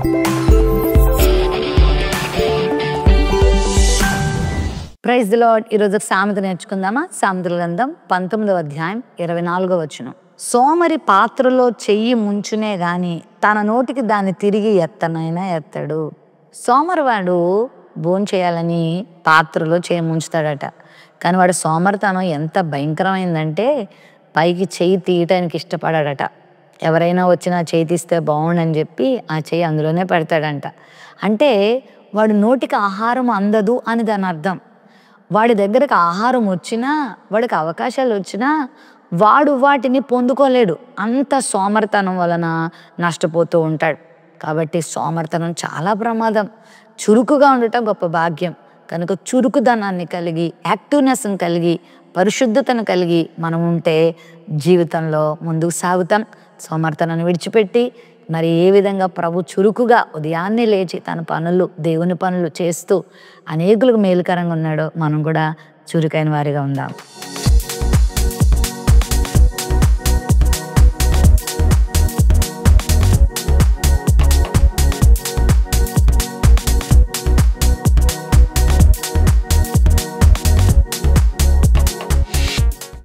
Praise the lord. ఈరోజు సామెత నేర్చుకుందామా? సామెతల గ్రంథం 19వ అధ్యాయం 24వ వచనం. సోమరి పాత్రలో చెయ్యి ముంచునే గాని తన నోటికి దాన్ని తిరిగి ఎత్తనైనా ఎత్తడు. సోమరివాడు భోంచేయాలని పాత్రలో చెయ్యి ముంచుతాడట. కానీ వాడు సోమరితనం ఎంత భయంకరమైందంటే పైకి చెయ్యి తీయటానికి ఇష్టపడాడట. ఎవరైనా వచ్చినా చెయ్యి తీస్తే బాగుండని చెప్పి ఆ చెయ్యి అందులోనే పెడతాడంట. అంటే వాడు నోటికి ఆహారం అందదు అని దాని అర్థం. వాడి దగ్గరకు ఆహారం వచ్చినా, వాడికి అవకాశాలు వచ్చినా వాడు వాటిని పొందుకోలేడు. అంత సోమరితనం వలన నష్టపోతూ ఉంటాడు. కాబట్టి సోమరితనం చాలా ప్రమాదం. చురుకుగా ఉండటం గొప్ప భాగ్యం. కనుక చురుకుదనాన్ని కలిగి, యాక్టివ్నెస్ని కలిగి, పరిశుద్ధతను కలిగి మనం ఉంటే జీవితంలో ముందుకు సాగుతాం. సోమరితనాన్ని విడిచిపెట్టి మరి ఏ విధంగా ప్రభు చురుకుగా ఉదయాన్నే లేచి తన పనులు, దేవుని పనులు చేస్తూ అనేకులకు మేలుకరంగా ఉన్నాడో మనం కూడా చురుకైన వారిగా ఉందాం.